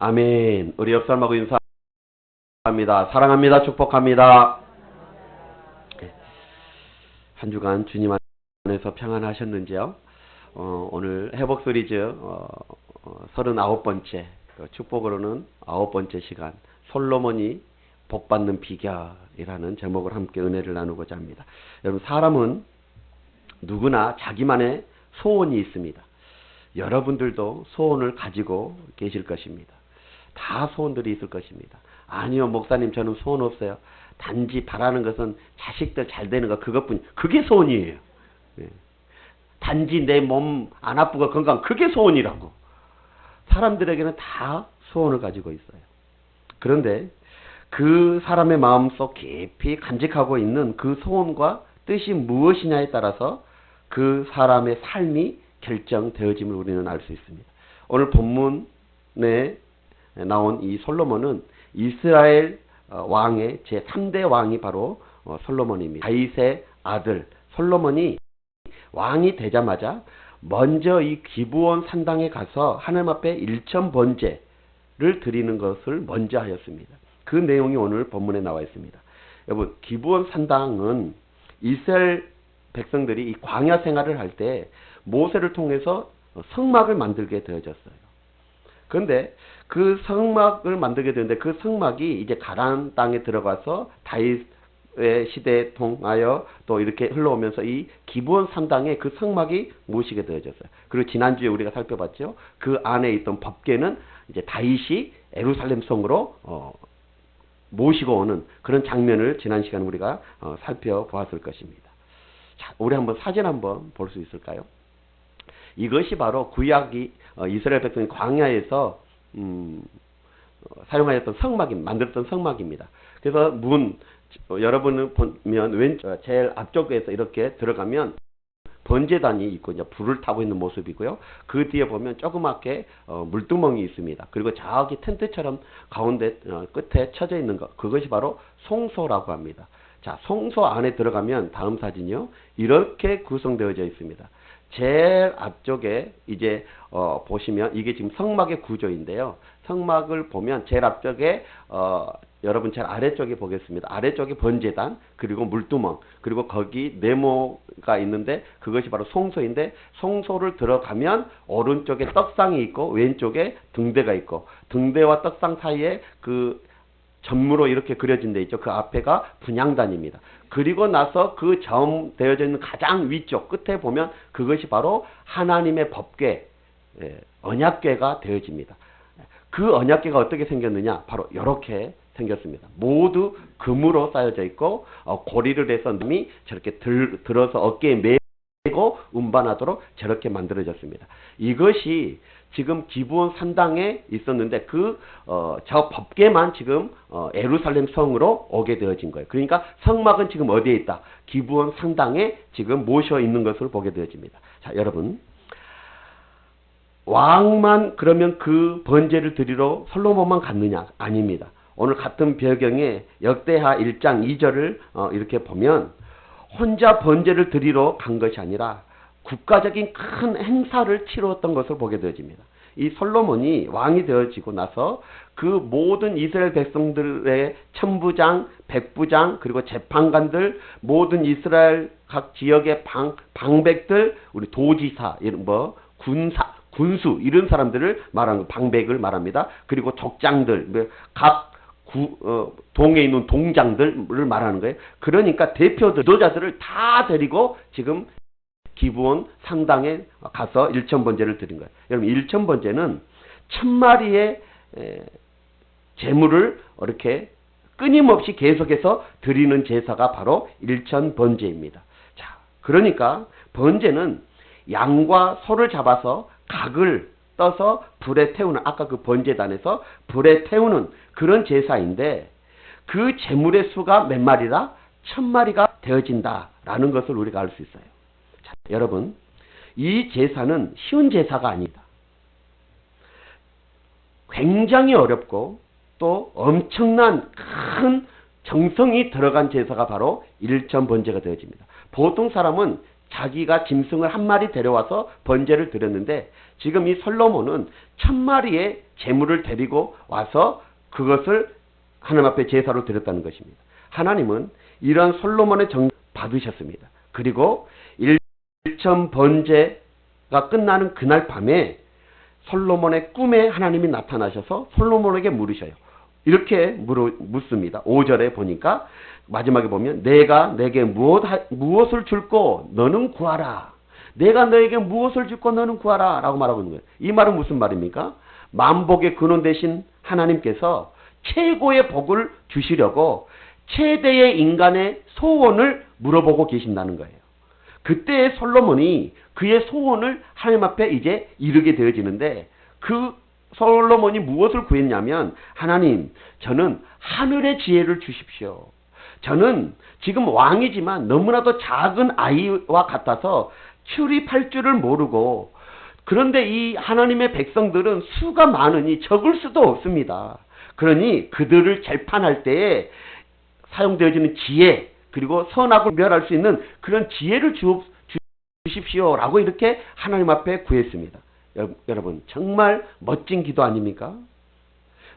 아멘. 우리 옆 사람하고 인사합니다. 사랑합니다. 축복합니다. 한 주간 주님 안에서 평안하셨는지요? 오늘 회복 시리즈 39번째 축복으로는 9번째 시간 솔로몬이 복받는 비결이라는 제목을 함께 은혜를 나누고자 합니다. 여러분, 사람은 누구나 자기만의 소원이 있습니다. 여러분들도 소원을 가지고 계실 것입니다. 다 소원들이 있을 것입니다. 아니요, 목사님, 저는 소원 없어요. 단지 바라는 것은 자식들 잘 되는 것, 그것뿐. 그게 소원이에요. 단지 내 몸 안 아프고 건강, 그게 소원이라고. 사람들에게는 다 소원을 가지고 있어요. 그런데 그 사람의 마음속 깊이 간직하고 있는 그 소원과 뜻이 무엇이냐에 따라서 그 사람의 삶이 결정되어짐을 우리는 알 수 있습니다. 오늘 본문에 나온 이 솔로몬은 이스라엘 왕의 제3대 왕이 바로 솔로몬입니다. 다윗의 아들 솔로몬이 왕이 되자마자 먼저 이 기브온 산당에 가서 하나님 앞에 일천번제를 드리는 것을 먼저 하였습니다. 그 내용이 오늘 본문에 나와 있습니다. 여러분, 기브온 산당은 이스라엘 백성들이 이 광야 생활을 할 때 모세를 통해서 성막을 만들게 되어졌어요. 그런데 그 성막을 만들게 되는데 그 성막이 이제 가나안 땅에 들어가서 다윗의 시대에 통하여 또 이렇게 흘러오면서 이 기브온 산당에 그 성막이 모시게 되어졌어요. 그리고 지난주에 우리가 살펴봤죠. 그 안에 있던 법궤는 이제 다윗이 예루살렘 성으로 모시고 오는 그런 장면을 지난 시간에 우리가 살펴보았을 것입니다. 자, 우리 한번 사진 한번 볼 수 있을까요? 이것이 바로 구약이 이스라엘 백성이 광야에서 사용하였던 만들었던 성막입니다. 그래서 여러분은 보면 제일 앞쪽에서 이렇게 들어가면 번제단이 있고 이제 불을 타고 있는 모습이고요. 그 뒤에 보면 조그맣게 물두멍이 있습니다. 그리고 저기 텐트처럼 가운데 끝에 쳐져 있는 것, 그것이 바로 송소라고 합니다. 자, 송소 안에 들어가면 다음 사진이요. 이렇게 구성되어져 있습니다. 제일 앞쪽에 이제 보시면 이게 지금 성막의 구조인데요. 성막을 보면 제일 앞쪽에 여러분 제일 아래쪽에 보겠습니다. 아래쪽에 번제단, 그리고 물두멍, 그리고 거기 네모가 있는데 그것이 바로 송소인데, 송소를 들어가면 오른쪽에 떡상이 있고 왼쪽에 등대가 있고, 등대와 떡상 사이에 그 전무로 이렇게 그려진 데 있죠. 그 앞에가 분향단입니다. 그리고 나서 그 점되어져 있는 가장 위쪽 끝에 보면 그것이 바로 하나님의 법궤, 언약궤가 되어집니다. 그 언약궤가 어떻게 생겼느냐? 바로 이렇게 생겼습니다. 모두 금으로 쌓여져 있고 고리를 해서 놈이 저렇게 들어서 어깨에 메고 운반하도록 저렇게 만들어졌습니다. 이것이 지금 기브온 산당에 있었는데 저 법궤만 지금 예루살렘 성으로 오게 되어진 거예요. 그러니까 성막은 지금 어디에 있다? 기브온 산당에 지금 모셔 있는 것을 보게 되어집니다. 자, 여러분, 왕만 그러면 그 번제를 드리러 솔로몬만 갔느냐? 아닙니다. 오늘 같은 배경에 역대하 1장 2절을 이렇게 보면 혼자 번제를 드리러 간 것이 아니라 국가적인 큰 행사를 치루었던 것을 보게 되어집니다. 이 솔로몬이 왕이 되어지고 나서 그 모든 이스라엘 백성들의 천부장, 백부장, 그리고 재판관들, 모든 이스라엘 각 지역의 방백들, 우리 도지사, 군수 이런 사람들을 말하는 방백을 말합니다. 그리고 족장들, 각 동에 있는 동장들을 말하는 거예요. 그러니까 대표들, 지도자들을 다 데리고 지금 기브온 산당에 가서 일천번제를 드린 거예요. 여러분, 일천번제는 1000마리의 제물을 이렇게 끊임없이 계속해서 드리는 제사가 바로 일천번제입니다. 자, 그러니까 번제는 양과 소를 잡아서 각을 떠서 불에 태우는, 아까 그 번제단에서 불에 태우는 그런 제사인데, 그 제물의 수가 몇 마리라? 1000마리가 되어진다라는 것을 우리가 알 수 있어요. 자, 여러분, 이 제사는 쉬운 제사가 아니다. 굉장히 어렵고 또 엄청난 큰 정성이 들어간 제사가 바로 일천번제가 되어집니다. 보통 사람은 자기가 짐승을 한 마리 데려와서 번제를 드렸는데 지금 이 솔로몬은 1000마리의 제물을 데리고 와서 그것을 하나님 앞에 제사로 드렸다는 것입니다. 하나님은 이러한 솔로몬의 정 받으셨습니다. 그리고 1천 번제가 끝나는 그날 밤에 솔로몬의 꿈에 하나님이 나타나셔서 솔로몬에게 물으셔요. 이렇게 묻습니다. 5절에 보니까 마지막에 보면 내가 내게 무엇을 줄고 너는 구하라. 내가 너에게 무엇을 줄고 너는 구하라 라고 말하고 있는 거예요. 이 말은 무슨 말입니까? 만복의 근원 되신 하나님께서 최고의 복을 주시려고 최대의 인간의 소원을 물어보고 계신다는 거예요. 그때 솔로몬이 그의 소원을 하나님 앞에 이제 이르게 되어지는데 그 솔로몬이 무엇을 구했냐면 하나님 저는 하늘의 지혜를 주십시오. 저는 지금 왕이지만 너무나도 작은 아이와 같아서 출입할 줄을 모르고 그런데 이 하나님의 백성들은 수가 많으니 적을 수도 없습니다. 그러니 그들을 재판할 때에 사용되어지는 지혜 그리고 선악을 멸할 수 있는 그런 지혜를 주십시오라고 이렇게 하나님 앞에 구했습니다. 여러분 정말 멋진 기도 아닙니까?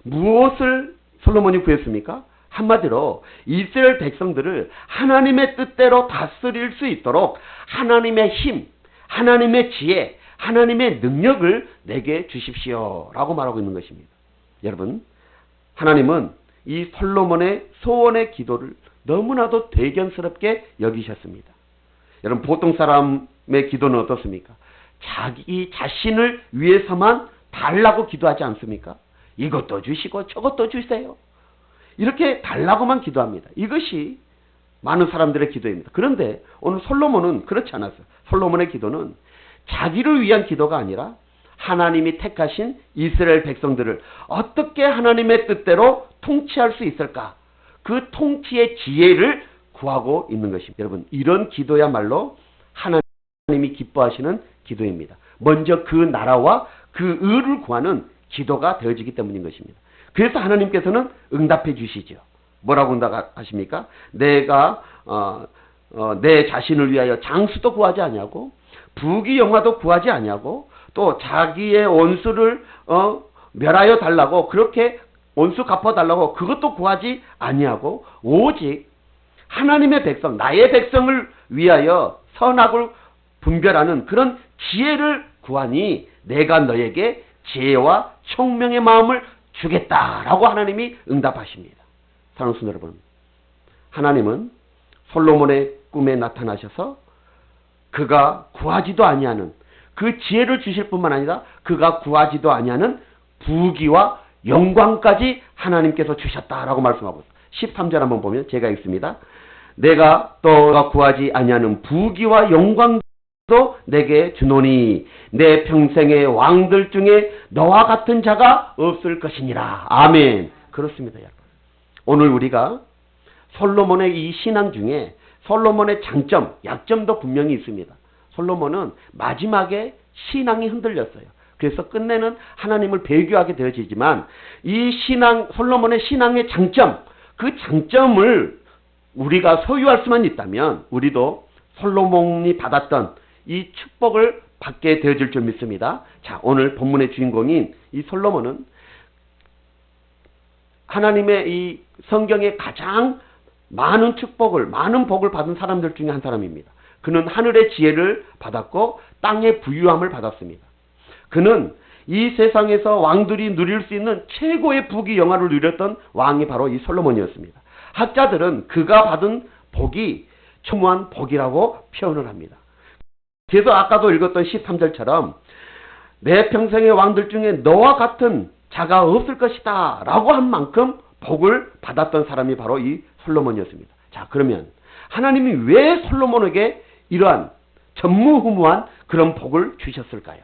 무엇을 솔로몬이 구했습니까? 한마디로 이스라엘 백성들을 하나님의 뜻대로 다스릴 수 있도록 하나님의 힘, 하나님의 지혜, 하나님의 능력을 내게 주십시오 라고 말하고 있는 것입니다. 여러분 하나님은 이 솔로몬의 소원의 기도를 너무나도 대견스럽게 여기셨습니다. 여러분 보통 사람의 기도는 어떻습니까? 자기 자신을 위해서만 달라고 기도하지 않습니까? 이것도 주시고 저것도 주세요. 이렇게 달라고만 기도합니다. 이것이 많은 사람들의 기도입니다. 그런데 오늘 솔로몬은 그렇지 않았어요. 솔로몬의 기도는 자기를 위한 기도가 아니라 하나님이 택하신 이스라엘 백성들을 어떻게 하나님의 뜻대로 통치할 수 있을까? 그 통치의 지혜를 구하고 있는 것입니다. 여러분 이런 기도야말로 하나님이 기뻐하시는 기도입니다. 먼저 그 나라와 그 의를 구하는 기도가 되어지기 때문인 것입니다. 그래서 하나님께서는 응답해 주시죠. 뭐라고 응답하십니까? 내가 내 자신을 위하여 장수도 구하지 아니하고 부귀영화도 구하지 아니하고 또 자기의 원수를 멸하여 달라고 그렇게 원수 갚아달라고 그것도 구하지 아니하고 오직 하나님의 백성 나의 백성을 위하여 선악을 분별하는 그런 지혜를 구하니 내가 너에게 지혜와 총명의 마음을 주겠다라고 하나님이 응답하십니다. 사랑하는 성도 여러분, 하나님은 솔로몬의 꿈에 나타나셔서 그가 구하지도 아니하는 그 지혜를 주실 뿐만 아니라 그가 구하지도 아니하는 부귀와 영광까지 하나님께서 주셨다라고 말씀하고 있습니다. 13절 한번 보면 제가 읽습니다. 내가 너가 구하지 아니하는 부귀와 영광도 내게 주노니 내 평생의 왕들 중에 너와 같은 자가 없을 것이니라. 아멘. 그렇습니다, 여러분. 오늘 우리가 솔로몬의 이 신앙 중에 솔로몬의 장점, 약점도 분명히 있습니다. 솔로몬은 마지막에 신앙이 흔들렸어요. 그래서 끝내는 하나님을 배교하게 되어지지만 이 신앙, 솔로몬의 신앙의 장점, 그 장점을 우리가 소유할 수만 있다면 우리도 솔로몬이 받았던 이 축복을 받게 되어질 줄 믿습니다. 자, 오늘 본문의 주인공인 이 솔로몬은 하나님의 이 성경에 가장 많은 축복을, 많은 복을 받은 사람들 중에 한 사람입니다. 그는 하늘의 지혜를 받았고 땅의 부유함을 받았습니다. 그는 이 세상에서 왕들이 누릴 수 있는 최고의 부귀 영화를 누렸던 왕이 바로 이 솔로몬이었습니다. 학자들은 그가 받은 복이 초무한 복이라고 표현을 합니다. 그래서 아까도 읽었던 13절처럼 내 평생의 왕들 중에 너와 같은 자가 없을 것이다 라고 한 만큼 복을 받았던 사람이 바로 이 솔로몬이었습니다. 자, 그러면 하나님이 왜 솔로몬에게 이러한 전무후무한 그런 복을 주셨을까요?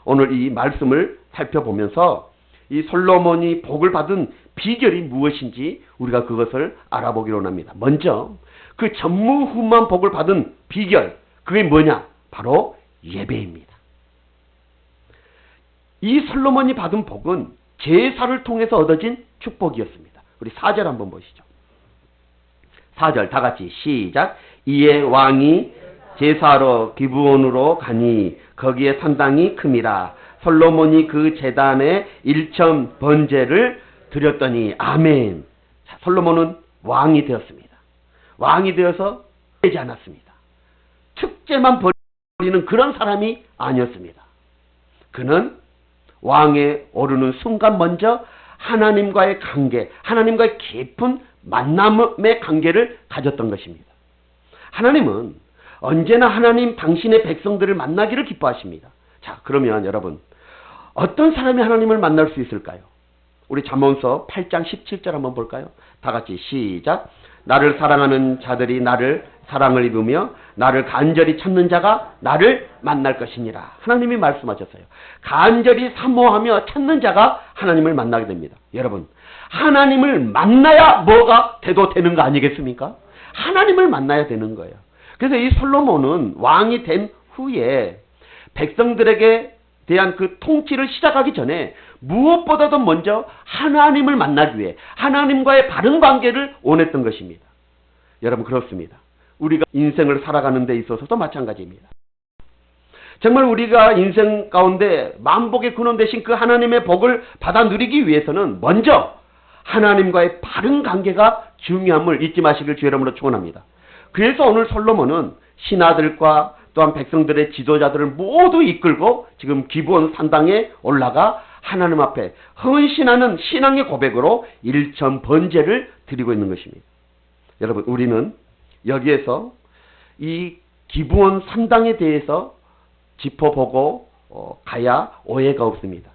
오늘 이 말씀을 살펴보면서 이 솔로몬이 복을 받은 비결이 무엇인지 우리가 그것을 알아보기로 합니다. 먼저 그 전무후무한 복을 받은 비결, 그게 뭐냐? 바로 예배입니다. 이 솔로몬이 받은 복은 제사를 통해서 얻어진 축복이었습니다. 우리 4절 한번 보시죠. 4절 다 같이 시작. 이에 왕이 제사하러 기브온으로 가니 거기에 산당이 큼이라. 솔로몬이 그 제단에 1천 번제를 드렸더니 아멘. 자, 솔로몬은 왕이 되었습니다. 왕이 되어서 되지 않았습니다. 축제만 벌이는 그런 사람이 아니었습니다. 그는 왕에 오르는 순간 먼저 하나님과의 관계, 하나님과의 깊은 만남의 관계를 가졌던 것입니다. 하나님은 언제나 하나님 당신의 백성들을 만나기를 기뻐하십니다. 자, 그러면 여러분 어떤 사람이 하나님을 만날 수 있을까요? 우리 잠언서 8장 17절 한번 볼까요? 다 같이 시작. 나를 사랑하는 자들이 나를 사랑을 입으며 나를 간절히 찾는 자가 나를 만날 것이니라. 하나님이 말씀하셨어요. 간절히 사모하며 찾는 자가 하나님을 만나게 됩니다. 여러분, 하나님을 만나야 뭐가 돼도 되는 거 아니겠습니까? 하나님을 만나야 되는 거예요. 그래서 이 솔로몬은 왕이 된 후에 백성들에게 대한 그 통치를 시작하기 전에 무엇보다도 먼저 하나님을 만나기 위해 하나님과의 바른 관계를 원했던 것입니다. 여러분, 그렇습니다. 우리가 인생을 살아가는 데 있어서도 마찬가지입니다. 정말 우리가 인생 가운데 만복의 근원 되신 그 하나님의 복을 받아 누리기 위해서는 먼저 하나님과의 바른 관계가 중요함을 잊지 마시길 주의 이름으로 축원합니다. 그래서 오늘 솔로몬은 신하들과 또한 백성들의 지도자들을 모두 이끌고 지금 기브온 산당에 올라가 하나님 앞에 헌신하는 신앙의 고백으로 1천 번제를 드리고 있는 것입니다. 여러분, 우리는 여기에서 이 기브온 산당에 대해서 짚어보고 가야 오해가 없습니다.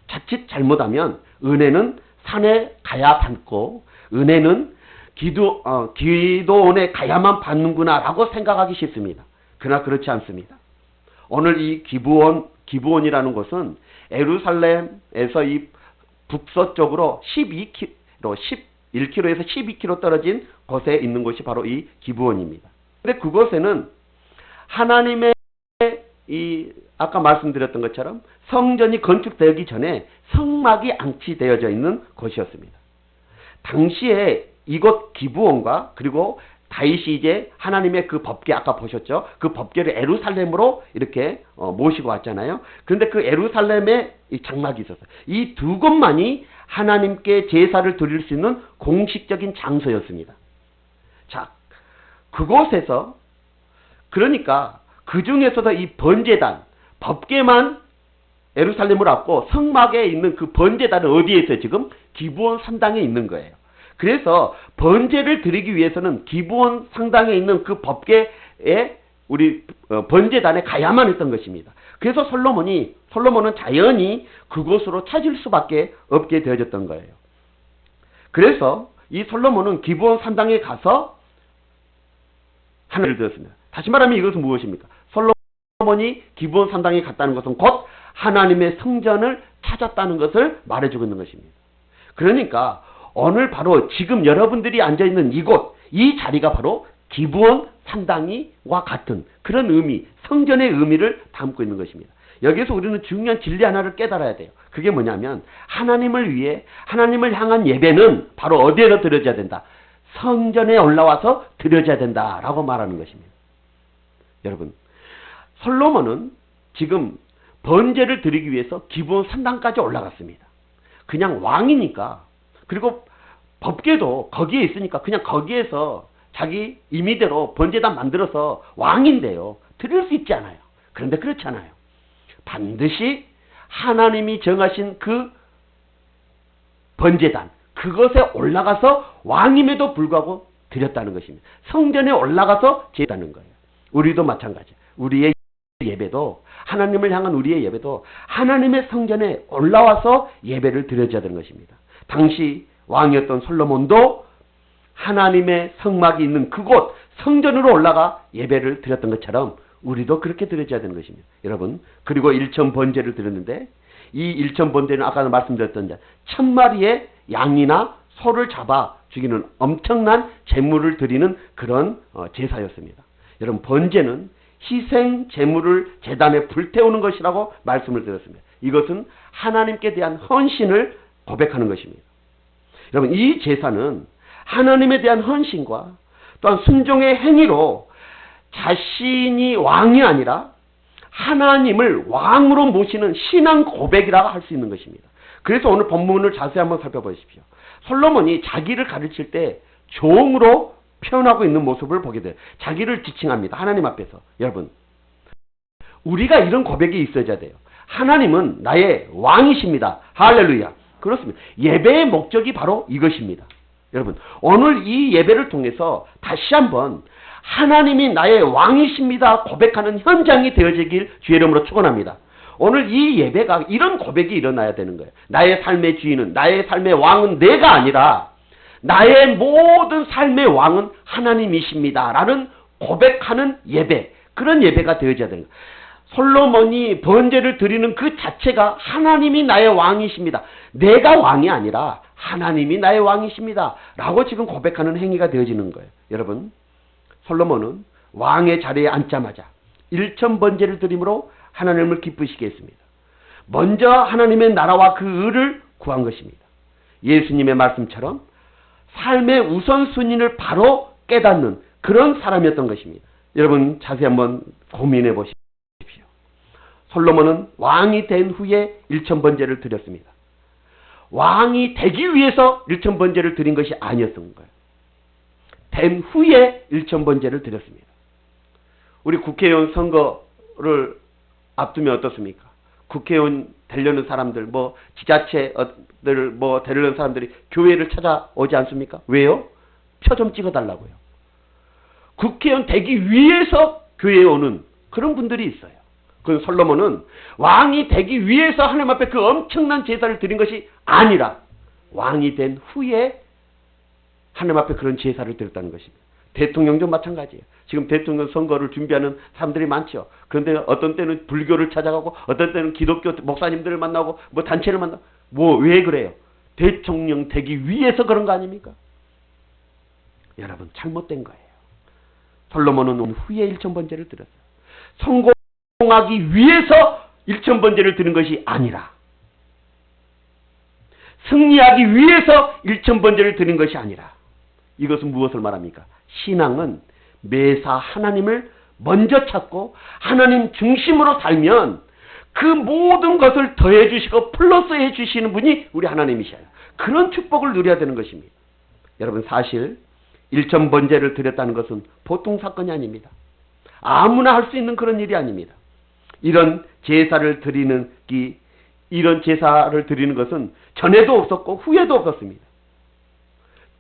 자칫 잘못하면 은혜는 산에 가야 받고 은혜는 기도원에 가야만 받는구나 라고 생각하기 쉽습니다. 그러나 그렇지 않습니다. 오늘 이 기브온이라는 곳은 예루살렘에서 이 북서쪽으로 11km에서 12km 떨어진 곳에 있는 곳이 바로 이 기브온입니다. 근데 그곳에는 하나님의 아까 말씀드렸던 것처럼 성전이 건축되기 전에 성막이 안치되어져 있는 곳이었습니다. 당시에 이곳 기브온과 그리고 다윗이 이제 하나님의 그 법궤 아까 보셨죠? 그 법궤를 예루살렘으로 이렇게 모시고 왔잖아요. 그런데 그 예루살렘에 이 장막이 있었어요. 이 두 곳만이 하나님께 제사를 드릴 수 있는 공식적인 장소였습니다. 자, 그곳에서 그러니까 그 중에서도 이 번제단, 법궤만 예루살렘으로 왔고 성막에 있는 그 번제단은 어디에 있어요? 지금 기브온 산당에 있는 거예요. 그래서 번제를 드리기 위해서는 기브온 산당에 있는 그 법궤에 우리 번제단에 가야만 했던 것입니다. 그래서 솔로몬은 자연히 그곳으로 찾을 수밖에 없게 되어졌던 거예요. 그래서 이 솔로몬은 기브온 산당에 가서 하나님을 드렸습니다. 다시 말하면 이것은 무엇입니까? 솔로몬이 기브온 산당에 갔다는 것은 곧 하나님의 성전을 찾았다는 것을 말해주고 있는 것입니다. 그러니까 오늘 바로 지금 여러분들이 앉아있는 이곳, 이 자리가 바로 기브온 산당이와 같은 그런 의미, 성전의 의미를 담고 있는 것입니다. 여기서 우리는 중요한 진리 하나를 깨달아야 돼요. 그게 뭐냐면 하나님을 위해 하나님을 향한 예배는 바로 어디에서 드려져야 된다? 성전에 올라와서 드려져야 된다라고 말하는 것입니다. 여러분, 솔로몬은 지금 번제를 드리기 위해서 기브온 산당까지 올라갔습니다. 그냥 왕이니까, 그리고 법궤도 거기에 있으니까 그냥 거기에서 자기 임의대로 번제단 만들어서 왕인데요, 드릴 수 있지 않아요. 그런데 그렇지 않아요. 반드시 하나님이 정하신 그 번제단, 그것에 올라가서 왕임에도 불구하고 드렸다는 것입니다. 성전에 올라가서 제다는 거예요. 우리도 마찬가지. 우리의 예배도, 하나님을 향한 우리의 예배도 하나님의 성전에 올라와서 예배를 드려야 되는 것입니다. 당시 왕이었던 솔로몬도 하나님의 성막이 있는 그곳 성전으로 올라가 예배를 드렸던 것처럼 우리도 그렇게 드려야 되는 것입니다. 여러분, 그리고 1천 번제를 드렸는데 이 1천 번제는 아까 말씀드렸던 1000마리의 양이나 소를 잡아 죽이는 엄청난 제물을 드리는 그런 제사였습니다. 여러분, 번제는 희생 제물을 제단에 불태우는 것이라고 말씀을 드렸습니다. 이것은 하나님께 대한 헌신을 고백하는 것입니다. 여러분, 이 제사는 하나님에 대한 헌신과 또한 순종의 행위로 자신이 왕이 아니라 하나님을 왕으로 모시는 신앙 고백이라고 할 수 있는 것입니다. 그래서 오늘 본문을 자세히 한번 살펴보십시오. 솔로몬이 자기를 가르칠 때 종으로 표현하고 있는 모습을 보게 돼요. 자기를 지칭합니다. 하나님 앞에서. 여러분, 우리가 이런 고백이 있어야 돼요. 하나님은 나의 왕이십니다. 할렐루야. 그렇습니다. 예배의 목적이 바로 이것입니다. 여러분, 오늘 이 예배를 통해서 다시 한번 하나님이 나의 왕이십니다 고백하는 현장이 되어지길 주의 이름으로 축원합니다. 오늘 이 예배가 이런 고백이 일어나야 되는 거예요. 나의 삶의 주인은, 나의 삶의 왕은 내가 아니라 나의 모든 삶의 왕은 하나님이십니다 라는 고백하는 예배, 그런 예배가 되어져야 되는 거예요. 솔로몬이 번제를 드리는 그 자체가 하나님이 나의 왕이십니다, 내가 왕이 아니라 하나님이 나의 왕이십니다 라고 지금 고백하는 행위가 되어지는 거예요. 여러분, 솔로몬은 왕의 자리에 앉자마자 일천번제를 드림으로 하나님을 기쁘시게 했습니다. 먼저 하나님의 나라와 그 의를 구한 것입니다. 예수님의 말씀처럼 삶의 우선순위를 바로 깨닫는 그런 사람이었던 것입니다. 여러분, 자세히 한번 고민해 보십시오. 솔로몬은 왕이 된 후에 일천번제를 드렸습니다. 왕이 되기 위해서 일천번제를 드린 것이 아니었던 거예요. 된 후에 일천번제를 드렸습니다. 우리 국회의원 선거를 앞두면 어떻습니까? 국회의원 되려는 사람들, 지자체들 되려는 사람들이 교회를 찾아오지 않습니까? 왜요? 표 좀 찍어달라고요. 국회의원 되기 위해서 교회에 오는 그런 분들이 있어요. 그 솔로몬은 왕이 되기 위해서 하나님 앞에 그 엄청난 제사를 드린 것이 아니라 왕이 된 후에 하나님 앞에 그런 제사를 드렸다는 것입니다. 대통령도 마찬가지예요. 지금 대통령 선거를 준비하는 사람들이 많죠. 그런데 어떤 때는 불교를 찾아가고 어떤 때는 기독교 목사님들을 만나고 단체를 만나고 왜 그래요? 대통령 되기 위해서 그런 거 아닙니까? 여러분, 잘못된 거예요. 솔로몬은 후에 일천번제를 드렸어요. 성공하기 위해서 일천번제를 드린 것이 아니라, 승리하기 위해서 일천번제를 드린 것이 아니라, 이것은 무엇을 말합니까? 신앙은 매사 하나님을 먼저 찾고 하나님 중심으로 살면 그 모든 것을 더해 주시고 플러스해 주시는 분이 우리 하나님이셔요. 그런 축복을 누려야 되는 것입니다. 여러분, 사실 일천번제를 드렸다는 것은 보통 사건이 아닙니다. 아무나 할 수 있는 그런 일이 아닙니다. 이런 제사를 드리는 것은 전에도 없었고 후에도 없었습니다.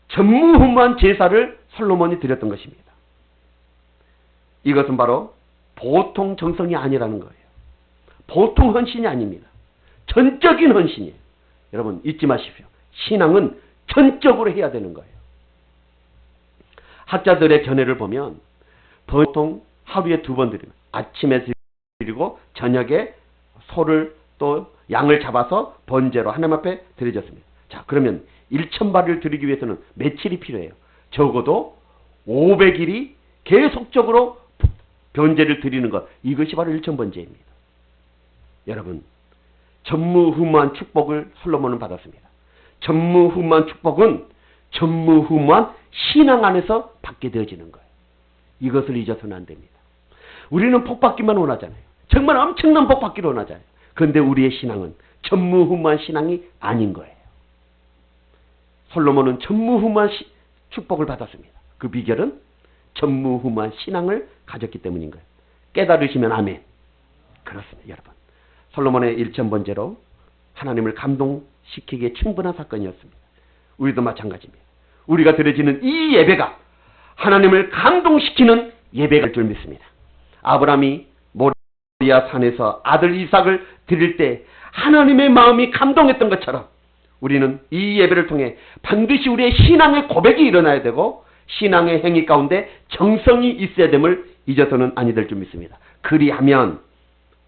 전무후무한 제사를 솔로몬이 드렸던 것입니다. 이것은 바로 보통 정성이 아니라는 거예요. 보통 헌신이 아닙니다. 전적인 헌신이에요. 여러분, 잊지 마십시오. 신앙은 전적으로 해야 되는 거예요. 학자들의 견해를 보면 보통 하루에 2번 드립니다. 아침에 드리고 저녁에 소를 또 양을 잡아서 번제로 하나님 앞에 드려졌습니다. 자, 그러면 1000발을 드리기 위해서는 며칠이 필요해요? 적어도 500일이 계속적으로 번제를 드리는 것, 이것이 바로 일천번제입니다. 여러분, 전무후무한 축복을 솔로몬은 받았습니다. 전무후무한 축복은 전무후무한 신앙 안에서 받게 되어지는 거예요. 이것을 잊어서는 안 됩니다. 우리는 복 받기만 원하잖아요. 정말 엄청난 복 받기를 원하잖아요. 그런데 우리의 신앙은 전무후무한 신앙이 아닌 거예요. 솔로몬은 전무후무한 축복을 받았습니다. 그 비결은 전무후무한 신앙을 가졌기 때문인 거예요. 깨달으시면 아멘. 그렇습니다, 여러분. 솔로몬의 일천번제로 하나님을 감동시키기에 충분한 사건이었습니다. 우리도 마찬가지입니다. 우리가 드려지는 이 예배가 하나님을 감동시키는 예배가 될 줄 믿습니다. 아브라함이 모리아 산에서 아들 이삭을 드릴 때 하나님의 마음이 감동했던 것처럼 우리는 이 예배를 통해 반드시 우리의 신앙의 고백이 일어나야 되고 신앙의 행위 가운데 정성이 있어야 됨을 잊어서는 아니 될 줄 믿습니다. 그리하면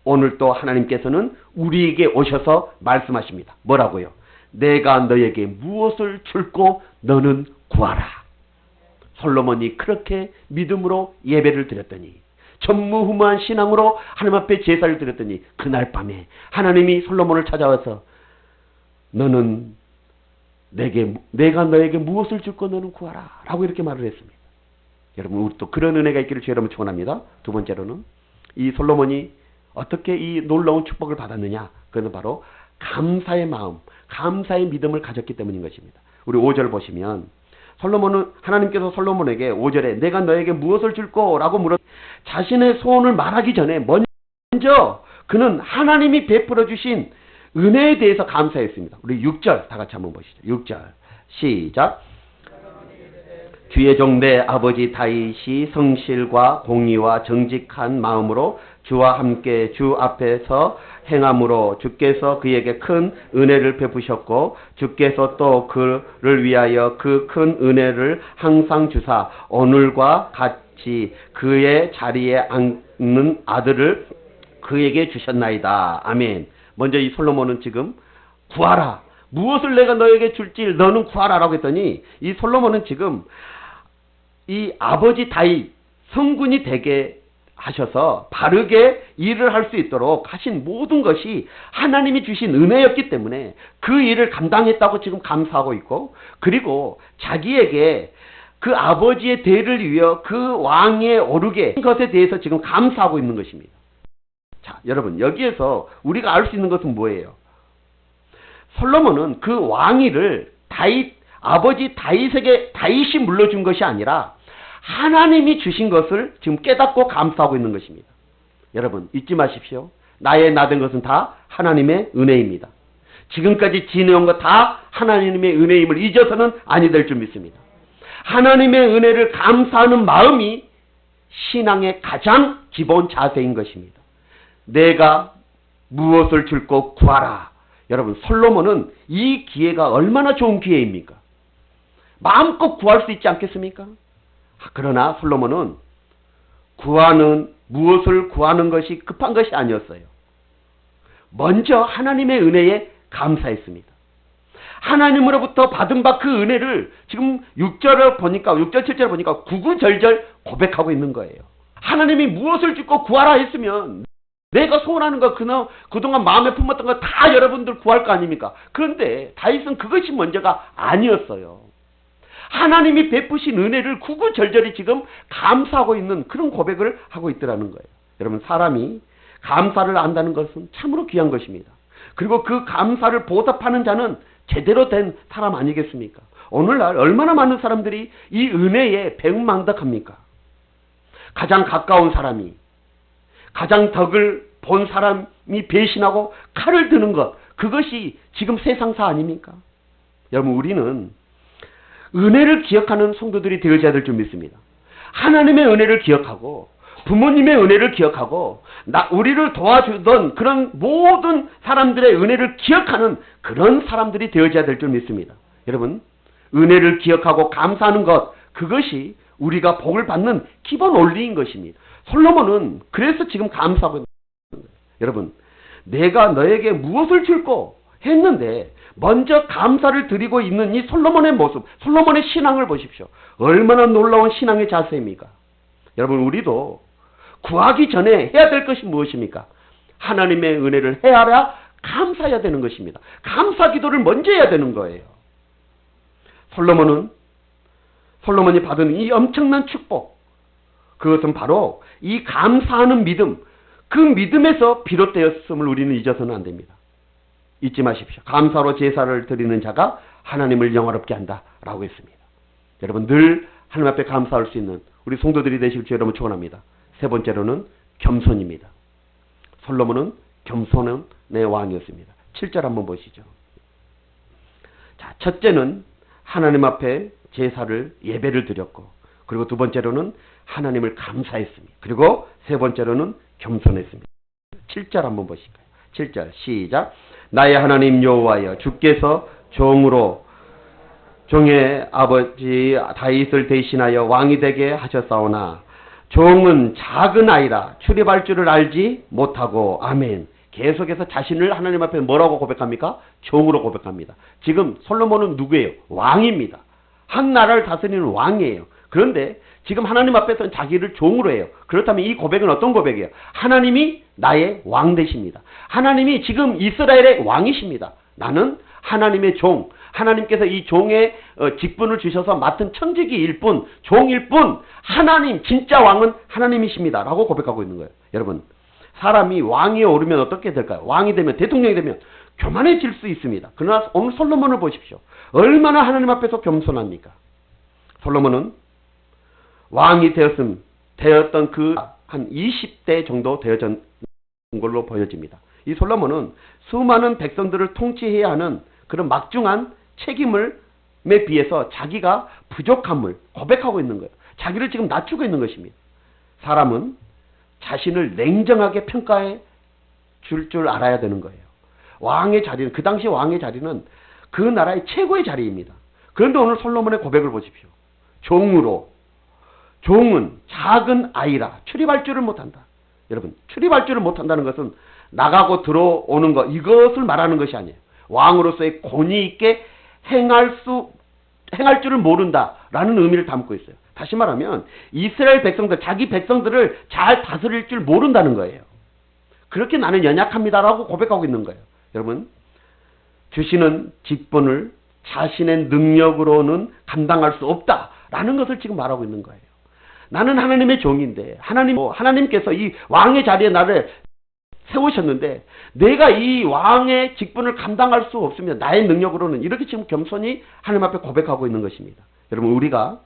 오늘 또 하나님께서는 우리에게 오셔서 말씀하십니다. 뭐라고요? 내가 너에게 무엇을 줄고 너는 구하라. 솔로몬이 그렇게 믿음으로 예배를 드렸더니, 전무후무한 신앙으로 하나님 앞에 제사를 드렸더니 그날 밤에 하나님이 솔로몬을 찾아와서 너는 내가 너에게 무엇을 줄고 너는 구하라 라고 이렇게 말을 했습니다. 여러분 우리 또 그런 은혜가 있기를 주 여러분 축원합니다. 두 번째로는 이 솔로몬이 어떻게 이 놀라운 축복을 받았느냐? 그것은 바로 감사의 마음, 감사의 믿음을 가졌기 때문인 것입니다. 우리 5절 보시면 솔로몬은 하나님께서 솔로몬에게 5절에 내가 너에게 무엇을 줄꼬? 라고 물어 자신의 소원을 말하기 전에 먼저 그는 하나님이 베풀어 주신 은혜에 대해서 감사했습니다. 우리 6절 다 같이 한번 보시죠. 6절 시작. 주의 종 내 아버지 다윗이 성실과 공의와 정직한 마음으로 주와 함께 주 앞에서 행함으로 주께서 그에게 큰 은혜를 베푸셨고 주께서 또 그를 위하여 그 큰 은혜를 항상 주사 오늘과 같이 그의 자리에 앉는 아들을 그에게 주셨나이다. 아멘. 먼저 이 솔로몬은 지금 구하라. 무엇을 내가 너에게 줄지 너는 구하라라고 했더니 이 솔로몬은 지금 이 아버지 다윗 성군이 되게 하셔서 바르게 일을 할 수 있도록 하신 모든 것이 하나님이 주신 은혜였기 때문에 그 일을 감당했다고 지금 감사하고 있고, 그리고 자기에게 그 아버지의 대를 위하여 그 왕에 오르게 한 것에 대해서 지금 감사하고 있는 것입니다. 자, 여러분 여기에서 우리가 알 수 있는 것은 뭐예요? 솔로몬은 그 왕위를 아버지 다윗이 물려준 것이 아니라 하나님이 주신 것을 지금 깨닫고 감사하고 있는 것입니다. 여러분 잊지 마십시오. 나의 나된 것은 다 하나님의 은혜입니다. 지금까지 지내온 것 다 하나님의 은혜임을 잊어서는 아니 될 줄 믿습니다. 하나님의 은혜를 감사하는 마음이 신앙의 가장 기본 자세인 것입니다. 내가 무엇을 줄고 구하라. 여러분 솔로몬은 이 기회가 얼마나 좋은 기회입니까? 마음껏 구할 수 있지 않겠습니까? 그러나 솔로몬은 무엇을 구하는 것이 급한 것이 아니었어요. 먼저 하나님의 은혜에 감사했습니다. 하나님으로부터 받은 바 그 은혜를 지금 6절 7절 보니까 구구절절 고백하고 있는 거예요. 하나님이 무엇을 주고 구하라 했으면 내가 소원하는 거 그동안 마음에 품었던 거 다 여러분들 구할 거 아닙니까? 그런데 다윗은 그것이 먼저가 아니었어요. 하나님이 베푸신 은혜를 구구절절히 지금 감사하고 있는 그런 고백을 하고 있더라는 거예요. 여러분 사람이 감사를 안다는 것은 참으로 귀한 것입니다. 그리고 그 감사를 보답하는 자는 제대로 된 사람 아니겠습니까? 오늘날 얼마나 많은 사람들이 이 은혜에 배은망덕합니까? 가장 가까운 사람이, 가장 덕을 본 사람이 배신하고 칼을 드는 것, 그것이 지금 세상사 아닙니까? 여러분 우리는 은혜를 기억하는 성도들이 되어야 될 줄 믿습니다. 하나님의 은혜를 기억하고 부모님의 은혜를 기억하고 우리를 도와주던 그런 모든 사람들의 은혜를 기억하는 그런 사람들이 되어야 될 줄 믿습니다. 여러분 은혜를 기억하고 감사하는 것, 그것이 우리가 복을 받는 기본 원리인 것입니다. 솔로몬은 그래서 지금 감사하고 있는 거예요. 여러분 내가 너에게 무엇을 줄꼬 했는데 먼저 감사를 드리고 있는 이 솔로몬의 모습, 솔로몬의 신앙을 보십시오. 얼마나 놀라운 신앙의 자세입니까? 여러분 우리도 구하기 전에 해야 될 것이 무엇입니까? 하나님의 은혜를 헤아려 감사해야 되는 것입니다. 감사 기도를 먼저 해야 되는 거예요. 솔로몬이 받은 이 엄청난 축복, 그것은 바로 이 감사하는 믿음, 그 믿음에서 비롯되었음을 우리는 잊어서는 안 됩니다. 잊지 마십시오. 감사로 제사를 드리는 자가 하나님을 영화롭게 한다라고 했습니다. 여러분 늘 하나님 앞에 감사할 수 있는 우리 성도들이 되실 줄 여러분 축원합니다. 세 번째로는 겸손입니다. 솔로몬은 겸손의 왕이었습니다. 7절 한번 보시죠. 자, 첫째는 하나님 앞에 제사를 예배를 드렸고, 그리고 두 번째로는 하나님을 감사했습니다. 그리고 세 번째로는 겸손했습니다. 7절 한번 보실까요? 7절 시작. 나의 하나님 여호와여, 주께서 종의 아버지 다윗을 대신하여 왕이 되게 하셨사오나 종은 작은 아이라 출입할 줄을 알지 못하고. 아멘. 계속해서 자신을 하나님 앞에 뭐라고 고백합니까? 종으로 고백합니다. 지금 솔로몬은 누구예요? 왕입니다. 한 나라를 다스리는 왕이에요. 그런데 지금 하나님 앞에서는 자기를 종으로 해요. 그렇다면 이 고백은 어떤 고백이에요? 하나님이 나의 왕 되십니다. 하나님이 지금 이스라엘의 왕이십니다. 나는 하나님의 종, 하나님께서 이 종의 직분을 주셔서 맡은 청지기일 뿐, 종일 뿐, 하나님, 진짜 왕은 하나님이십니다 라고 고백하고 있는 거예요. 여러분, 사람이 왕위에 오르면 어떻게 될까요? 왕이 되면, 대통령이 되면 교만해질 수 있습니다. 그러나 오늘 솔로몬을 보십시오. 얼마나 하나님 앞에서 겸손합니까? 솔로몬은 왕이 되었던 그 한 20대 정도 되어진 걸로 보여집니다. 이 솔로몬은 수많은 백성들을 통치해야 하는 그런 막중한 책임에 비해서 자기가 부족함을 고백하고 있는 거예요. 자기를 지금 낮추고 있는 것입니다. 사람은 자신을 냉정하게 평가해 줄 알아야 되는 거예요. 왕의 자리는, 그 당시 왕의 자리는 그 나라의 최고의 자리입니다. 그런데 오늘 솔로몬의 고백을 보십시오. 종은 작은 아이라 출입할 줄을 못한다. 여러분, 출입할 줄을 못한다는 것은 나가고 들어오는 것, 이것을 말하는 것이 아니에요. 왕으로서의 권위 있게 행할 줄을 모른다라는 의미를 담고 있어요. 다시 말하면 이스라엘 백성들, 자기 백성들을 잘 다스릴 줄 모른다는 거예요. 그렇게 나는 연약합니다라고 고백하고 있는 거예요. 여러분, 주시는 직분을 자신의 능력으로는 감당할 수 없다라는 것을 지금 말하고 있는 거예요. 나는 하나님의 종인데 하나님께서 이 왕의 자리에 나를 세우셨는데 내가 이 왕의 직분을 감당할 수 없으면 나의 능력으로는, 이렇게 지금 겸손히 하나님 앞에 고백하고 있는 것입니다. 여러분, 우리가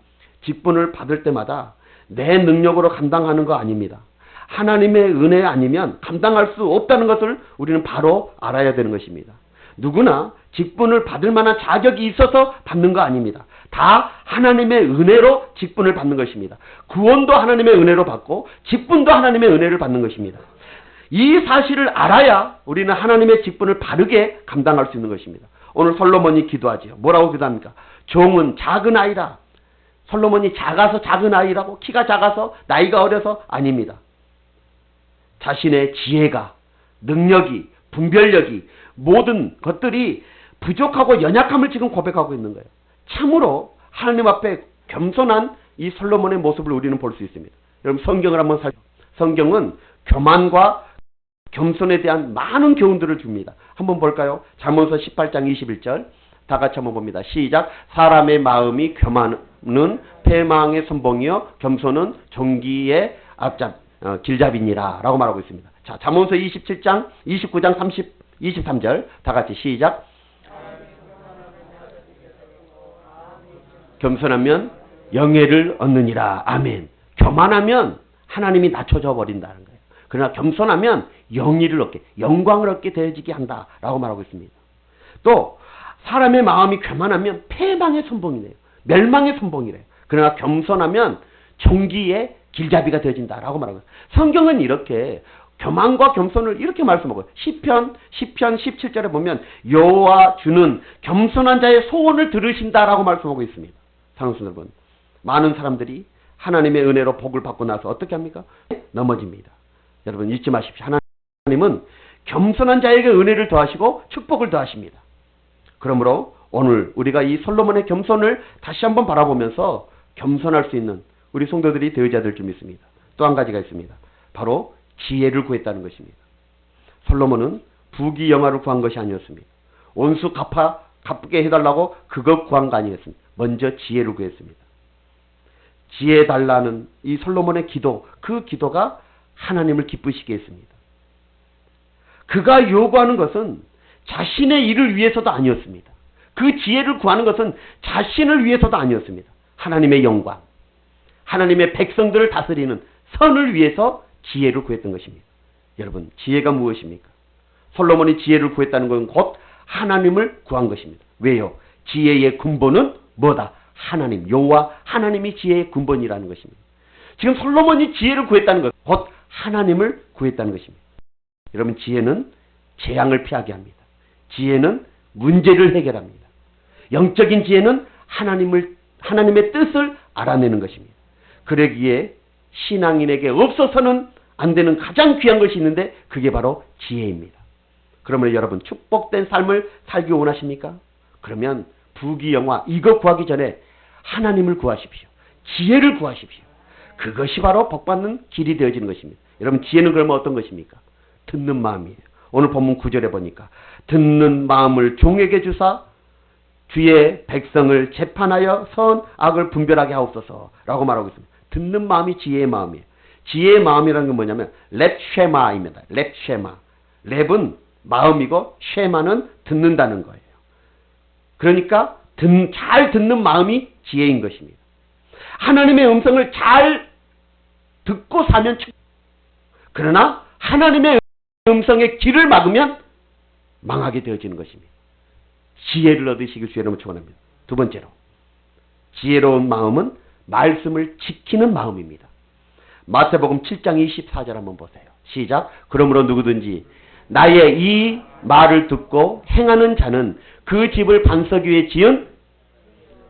직분을 받을 때마다 내 능력으로 감당하는 거 아닙니다. 하나님의 은혜 아니면 감당할 수 없다는 것을 우리는 바로 알아야 되는 것입니다. 누구나 직분을 받을 만한 자격이 있어서 받는 거 아닙니다. 다 하나님의 은혜로 직분을 받는 것입니다. 구원도 하나님의 은혜로 받고 직분도 하나님의 은혜를 받는 것입니다. 이 사실을 알아야 우리는 하나님의 직분을 바르게 감당할 수 있는 것입니다. 오늘 솔로몬이 기도하지요. 뭐라고 기도합니까? 종은 작은 아이라. 솔로몬이 작아서 작은 아이라고? 키가 작아서? 나이가 어려서? 아닙니다. 자신의 지혜가, 능력이, 분별력이, 모든 것들이 부족하고 연약함을 지금 고백하고 있는 거예요. 참으로 하나님 앞에 겸손한 이 솔로몬의 모습을 우리는 볼 수 있습니다. 여러분, 성경을 한번 살펴보세요. 성경은 교만과 겸손에 대한 많은 교훈들을 줍니다. 한번 볼까요? 잠언서 18장 21절 다 같이 한번 봅니다. 시작. 사람의 마음이 교만은 패망의 선봉이요 겸손은 종기의 길잡이니라 라고 말하고 있습니다. 자, 잠언서 27장 29장 23절 다 같이 시작. 겸손하면 영예를 얻느니라. 아멘. 교만하면 하나님이 낮춰져 버린다는 거예요. 그러나 겸손하면 영예를 얻게, 영광을 얻게 되어지게 한다라고 말하고 있습니다. 또 사람의 마음이 교만하면 패망의 선봉이래요. 멸망의 선봉이래요. 그러나 겸손하면 종기의 길잡이가 되어진다라고 말하고 있어요. 성경은 이렇게 교만과 겸손을 이렇게 말씀하고요. 시편 17절에 보면 여호와 주는 겸손한 자의 소원을 들으신다라고 말씀하고 있습니다. 사랑하는 여러분, 많은 사람들이 하나님의 은혜로 복을 받고 나서 어떻게 합니까? 넘어집니다. 여러분, 잊지 마십시오. 하나님은 겸손한 자에게 은혜를 더하시고 축복을 더하십니다. 그러므로 오늘 우리가 이 솔로몬의 겸손을 다시 한번 바라보면서 겸손할 수 있는 우리 성도들이 되어야 될 줄 믿습니다. 또 한 가지가 있습니다. 바로 지혜를 구했다는 것입니다. 솔로몬은 부귀영화를 구한 것이 아니었습니다. 원수 갚게 해달라고 그것 구한 거 아니었습니다. 먼저 지혜를 구했습니다. 지혜 달라는 이 솔로몬의 기도, 그 기도가 하나님을 기쁘시게 했습니다. 그가 요구하는 것은 자신의 일을 위해서도 아니었습니다. 그 지혜를 구하는 것은 자신을 위해서도 아니었습니다. 하나님의 영광, 하나님의 백성들을 다스리는 선을 위해서 지혜를 구했던 것입니다. 여러분, 지혜가 무엇입니까? 솔로몬이 지혜를 구했다는 것은 곧 하나님을 구한 것입니다. 왜요? 지혜의 근본은 뭐다? 하나님, 여호와 하나님이 지혜의 근본이라는 것입니다. 지금 솔로몬이 지혜를 구했다는 것, 곧 하나님을 구했다는 것입니다. 여러분, 지혜는 재앙을 피하게 합니다. 지혜는 문제를 해결합니다. 영적인 지혜는 하나님의 뜻을 알아내는 것입니다. 그러기에 신앙인에게 없어서는 안 되는 가장 귀한 것이 있는데 그게 바로 지혜입니다. 그러면 여러분, 축복된 삶을 살기 원하십니까? 그러면 부귀영화 이거 구하기 전에 하나님을 구하십시오. 지혜를 구하십시오. 그것이 바로 복받는 길이 되어지는 것입니다. 여러분, 지혜는 그러면 어떤 것입니까? 듣는 마음이에요. 오늘 본문 9절에 보니까 듣는 마음을 종에게 주사 주의 백성을 재판하여 선악을 분별하게 하옵소서라고 말하고 있습니다. 듣는 마음이 지혜의 마음이에요. 지혜의 마음이라는 건 뭐냐면 랩쉐마입니다. 랩쉐마. 랩은 마음이고 쉐마는 듣는다는 거예요. 그러니까 잘 듣는 마음이 지혜인 것입니다. 하나님의 음성을 잘 듣고 사면 그러나 하나님의 음성에 귀를 막으면 망하게 되어지는 것입니다. 지혜를 얻으시길 주 여러분 축원합니다. 두 번째로 지혜로운 마음은 말씀을 지키는 마음입니다. 마태복음 7장 24절 한번 보세요. 시작. 그러므로 누구든지 나의 이 말을 듣고 행하는 자는 그 집을 반석 위에 지은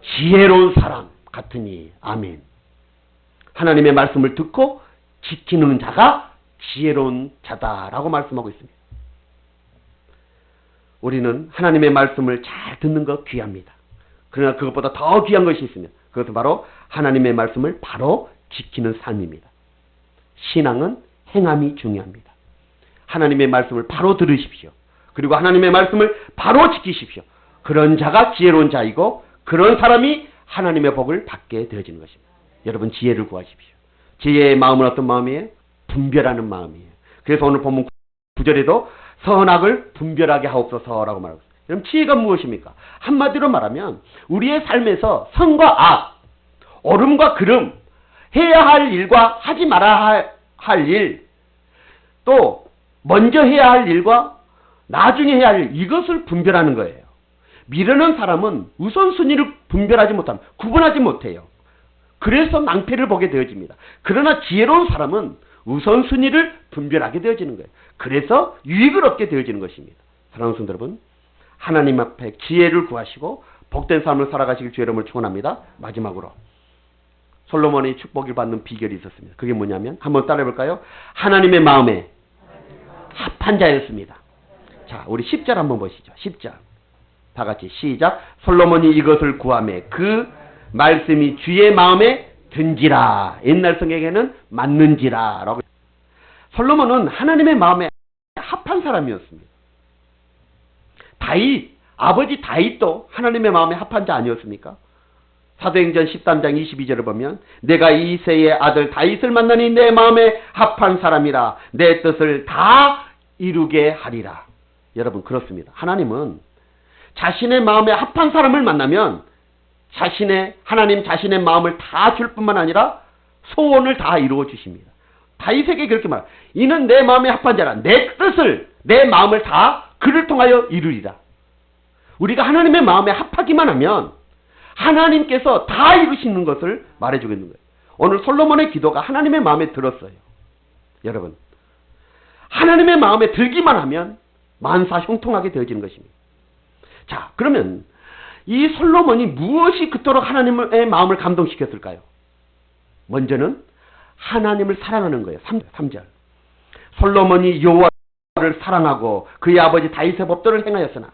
지혜로운 사람 같으니. 아멘. 하나님의 말씀을 듣고 지키는 자가 지혜로운 자다라고 말씀하고 있습니다. 우리는 하나님의 말씀을 잘 듣는 것 귀합니다. 그러나 그것보다 더 귀한 것이 있습니다. 그것은 바로 하나님의 말씀을 바로 지키는 삶입니다. 신앙은 행함이 중요합니다. 하나님의 말씀을 바로 들으십시오. 그리고 하나님의 말씀을 바로 지키십시오. 그런 자가 지혜로운 자이고 그런 사람이 하나님의 복을 받게 되어지는 것입니다. 여러분 지혜를 구하십시오. 지혜의 마음은 어떤 마음이에요? 분별하는 마음이에요. 그래서 오늘 본문 9절에도 선악을 분별하게 하옵소서라고 말하고 있습니다. 그럼 지혜가 무엇입니까? 한마디로 말하면 우리의 삶에서 선과 악, 옳음과 그름, 해야 할 일과 하지 말아야 할 일, 또 먼저 해야 할 일과 나중에 해야 할 일, 이것을 분별하는 거예요. 미련한 사람은 우선순위를 분별하지 못합니다. 구분하지 못해요. 그래서 낭패를 보게 되어집니다. 그러나 지혜로운 사람은 우선순위를 분별하게 되어지는 거예요. 그래서 유익을 얻게 되어지는 것입니다. 사랑하는 성도 여러분, 하나님 앞에 지혜를 구하시고 복된 삶을 살아가시길 주 여러분을 축원합니다. 마지막으로 솔로몬이 축복을 받는 비결이 있었습니다. 그게 뭐냐면 한번 따라해볼까요? 하나님의 마음에 합한 자였습니다. 자, 우리 10절 한번 보시죠. 10절 다 같이 시작. 솔로몬이 이것을 구하매 그 말씀이 주의 마음에 든지라. 옛날 성경에는 맞는지라 라고. 솔로몬은 하나님의 마음에 합한 사람이었습니다. 다윗, 아버지 다윗도 하나님의 마음에 합한 자 아니었습니까? 사도행전 13장 22절을 보면 내가 이새의 아들 다윗을 만나니 내 마음에 합한 사람이라 내 뜻을 다 이루게 하리라. 여러분 그렇습니다. 하나님은 자신의 마음에 합한 사람을 만나면 하나님 자신의 마음을 다 줄 뿐만 아니라 소원을 다 이루어 주십니다. 다윗에게 그렇게 말합니다. 이는 내 마음에 합한 자라 내 뜻을 내 마음을 다 그를 통하여 이루리라. 우리가 하나님의 마음에 합하기만 하면 하나님께서 다 이루시는 것을 말해주고 있는 거예요. 오늘 솔로몬의 기도가 하나님의 마음에 들었어요. 여러분 하나님의 마음에 들기만 하면 만사 형통하게 되어지는 것입니다. 자, 그러면 이 솔로몬이 무엇이 그토록 하나님의 마음을 감동시켰을까요? 먼저는 하나님을 사랑하는 거예요. 3절. 솔로몬이 여호와를 사랑하고 그의 아버지 다윗의 법도를 행하였으나.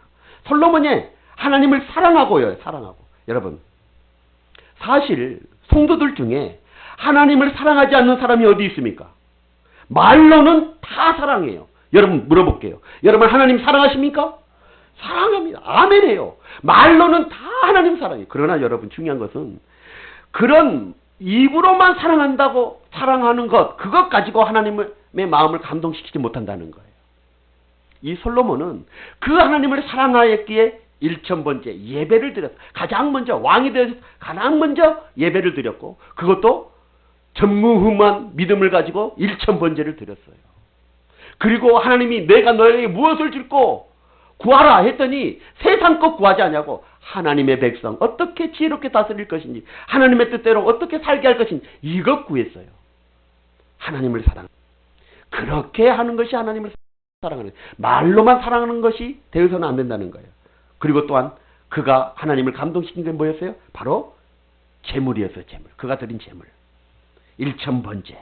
솔로몬이 하나님을 사랑하고요. 사랑하고. 여러분 사실 성도들 중에 하나님을 사랑하지 않는 사람이 어디 있습니까? 말로는 다 사랑해요. 여러분 물어볼게요. 여러분 하나님 사랑하십니까? 사랑합니다. 아멘해요. 말로는 다 하나님 사랑해요. 그러나 여러분 중요한 것은 그런 입으로만 사랑한다고 사랑하는 것, 그것 가지고 하나님의 마음을 감동시키지 못한다는 거예요. 이 솔로몬은 그 하나님을 사랑하였기에 1000번째 예배를 드렸어요. 가장 먼저 왕이 되어서 가장 먼저 예배를 드렸고 그것도 전무후무한 믿음을 가지고 1000번째를 드렸어요. 그리고 하나님이 내가 너에게 무엇을 줄고 구하라 했더니 세상 것 구하지 않냐고 하나님의 백성 어떻게 지혜롭게 다스릴 것인지 하나님의 뜻대로 어떻게 살게 할 것인지 이것 구했어요. 하나님을 사랑. 그렇게 하는 것이 하나님을 사랑하는 거예요. 말로만 사랑하는 것이 되어서는 안 된다는 거예요. 그리고 또한 그가 하나님을 감동시킨 게 뭐였어요? 바로 재물이었어요. 재물. 그가 드린 재물. 1000번째.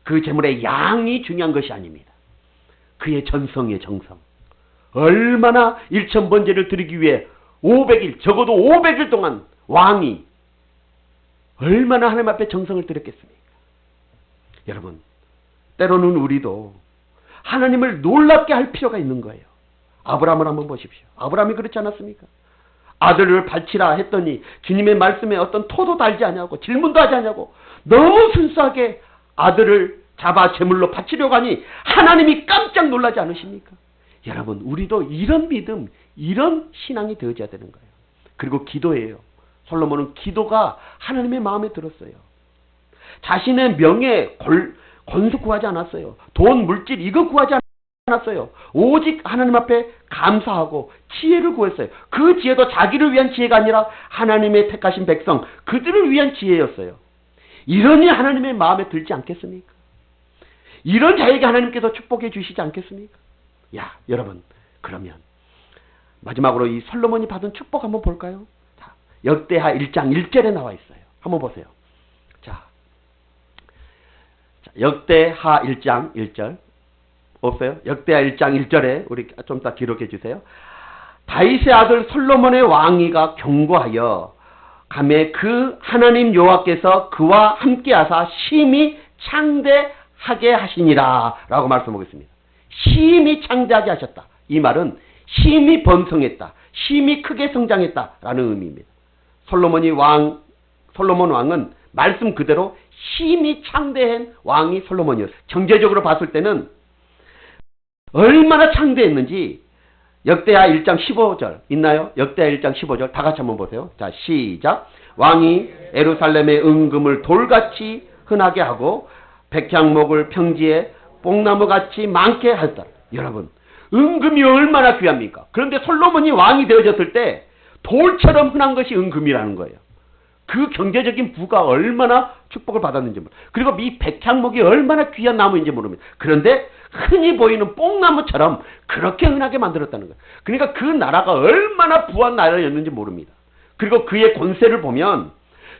그 재물의 양이 중요한 것이 아닙니다. 그의 전성의 정성. 얼마나 1000번째를 드리기 위해 500일, 적어도 500일 동안 왕이 얼마나 하나님 앞에 정성을 들였겠습니까? 여러분, 때로는 우리도 하나님을 놀랍게 할 필요가 있는 거예요. 아브라함을 한번 보십시오. 아브라함이 그렇지 않았습니까? 아들을 바치라 했더니 주님의 말씀에 어떤 토도 달지 않냐고 질문도 하지 않냐고 너무 순수하게 아들을 잡아 제물로 바치려고 하니 하나님이 깜짝 놀라지 않으십니까? 여러분, 우리도 이런 믿음, 이런 신앙이 되어져야 되는 거예요. 그리고 기도예요. 솔로몬은 기도가 하나님의 마음에 들었어요. 자신의 명예, 권수 구하지 않았어요. 돈, 물질 이거 구하지 않았어요. 오직 하나님 앞에 감사하고 지혜를 구했어요. 그 지혜도 자기를 위한 지혜가 아니라 하나님의 택하신 백성, 그들을 위한 지혜였어요. 이러니 하나님의 마음에 들지 않겠습니까? 이런 자에게 하나님께서 축복해 주시지 않겠습니까? 야, 여러분, 그러면 마지막으로 이 솔로몬이 받은 축복 한번 볼까요? 자, 역대하 1장 1절에 나와 있어요. 한번 보세요. 자, 역대하 1장 1절 없어요? 역대하 1장 1절에 우리 좀 이따 기록해 주세요. 다윗의 아들 솔로몬의 왕위가 견고하여 감에 그 하나님 여호와께서 그와 함께하사 심히 창대하게 하시니라 라고 말씀하고 있습니다. 심히 창대하게 하셨다. 이 말은 심히 번성했다. 심히 크게 성장했다라는 의미입니다. 솔로몬 왕은 말씀 그대로 심히 창대한 왕이 솔로몬이었어요. 경제적으로 봤을 때는 얼마나 창대했는지 역대하 1장 15절 있나요? 역대하 1장 15절 다 같이 한번 보세요. 자, 시작. 왕이 예루살렘의 은금을 돌같이 흔하게 하고 백향목을 평지에 뽕나무같이 많게 하였다. 여러분, 은금이 얼마나 귀합니까? 그런데 솔로몬이 왕이 되어졌을 때 돌처럼 흔한 것이 은금이라는 거예요. 그 경제적인 부가 얼마나 축복을 받았는지 모릅니다. 그리고 이 백향목이 얼마나 귀한 나무인지 모릅니다. 그런데 흔히 보이는 뽕나무처럼 그렇게 흔하게 만들었다는 거예요. 그러니까 그 나라가 얼마나 부한 나라였는지 모릅니다. 그리고 그의 권세를 보면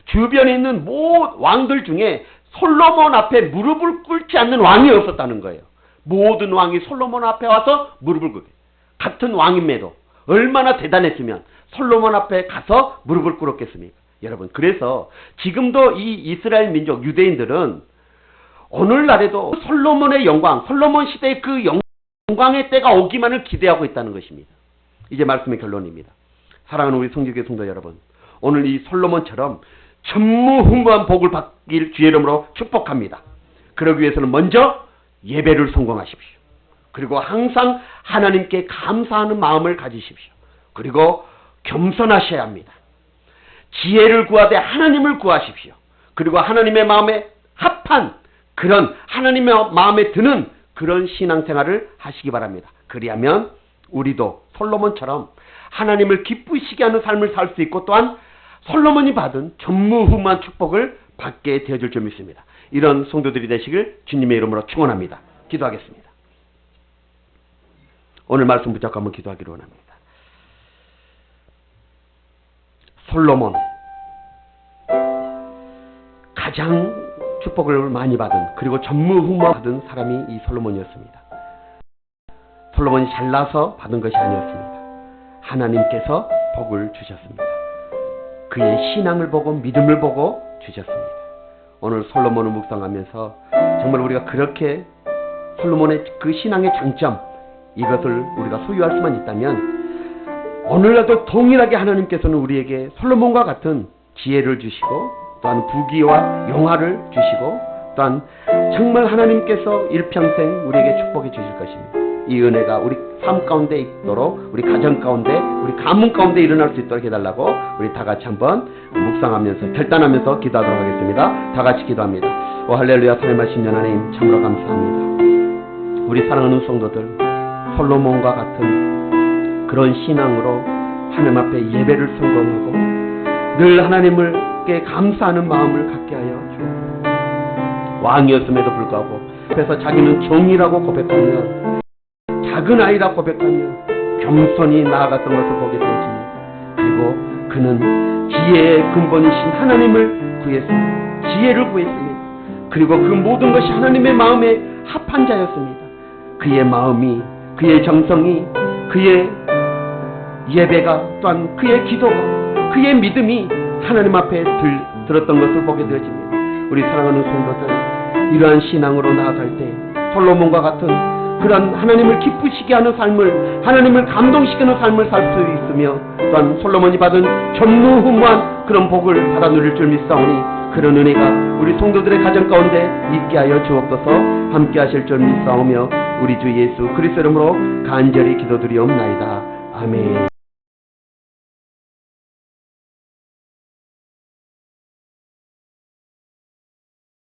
주변에 있는 모든 왕들 중에 솔로몬 앞에 무릎을 꿇지 않는 왕이 없었다는 거예요. 모든 왕이 솔로몬 앞에 와서 무릎을 꿇게. 같은 왕임에도 얼마나 대단했으면 솔로몬 앞에 가서 무릎을 꿇었겠습니까? 여러분, 그래서 지금도 이 이스라엘 민족 유대인들은 오늘날에도 솔로몬의 영광, 솔로몬 시대의 그 영광의 때가 오기만을 기대하고 있다는 것입니다. 이제 말씀의 결론입니다. 사랑하는 우리 성지교회 성도 여러분, 오늘 이 솔로몬처럼 전무후무한 복을 받길 주의 이름으로 축복합니다. 그러기 위해서는 먼저 예배를 성공하십시오. 그리고 항상 하나님께 감사하는 마음을 가지십시오. 그리고 겸손하셔야 합니다. 지혜를 구하되 하나님을 구하십시오. 그리고 하나님의 마음에 합한 그런 하나님의 마음에 드는 그런 신앙생활을 하시기 바랍니다. 그리하면 우리도 솔로몬처럼 하나님을 기쁘시게 하는 삶을 살 수 있고 또한 솔로몬이 받은 전무후무한 축복을 받게 되어줄 줄 믿습니다. 이런 성도들이 되시길 주님의 이름으로 축원합니다. 기도하겠습니다. 오늘 말씀 붙잡고 한번 기도하기를 원합니다. 솔로몬, 가장 축복을 많이 받은, 그리고 전무후무한 받은 사람이 이 솔로몬이었습니다. 솔로몬이 잘나서 받은 것이 아니었습니다. 하나님께서 복을 주셨습니다. 그의 신앙을 보고 믿음을 보고 주셨습니다. 오늘 솔로몬을 묵상하면서 정말 우리가 그렇게 솔로몬의 그 신앙의 장점, 이것을 우리가 소유할 수만 있다면 오늘날도 동일하게 하나님께서는 우리에게 솔로몬과 같은 지혜를 주시고 또한 부귀와 영화를 주시고 또한 정말 하나님께서 일평생 우리에게 축복해 주실 것입니다. 이 은혜가 우리 삶 가운데 있도록, 우리 가정 가운데, 우리 가문 가운데 일어날 수 있도록 해달라고 우리 다 같이 한번 묵상하면서 결단하면서 기도하도록 하겠습니다. 다 같이 기도합니다. 오 할렐루야. 살아계신 하나님 참으로 감사합니다. 우리 사랑하는 성도들, 솔로몬과 같은 그런 신앙으로 하나님 앞에 예배를 성공하고 늘 하나님께 감사하는 마음을 갖게 하여 주옵소서. 왕이었음에도 불구하고 그래서 자기는 종이라고 고백하며 작은 아이라 고백하며 겸손히 나아갔던 것을 보게 되었습니다. 그리고 그는 지혜의 근본이신 하나님을 구했습니다. 지혜를 구했습니다. 그리고 그 모든 것이 하나님의 마음에 합한 자였습니다. 그의 마음이, 그의 정성이, 그의 예배가 또한 그의 기도가, 그의 믿음이 하나님 앞에 들었던 것을 보게 되어집니다. 우리 사랑하는 성도들, 이러한 신앙으로 나아갈 때 솔로몬과 같은 그런 하나님을 기쁘시게 하는 삶을, 하나님을 감동시키는 삶을 살 수 있으며, 또한 솔로몬이 받은 전무후무한 그런 복을 받아 누릴 줄 믿사오니 그런 은혜가 우리 성도들의 가정 가운데 있게 하여 주옵소서. 함께 하실 줄 믿사오며 우리 주 예수 그리스도 이름으로 간절히 기도드리옵나이다. 아멘.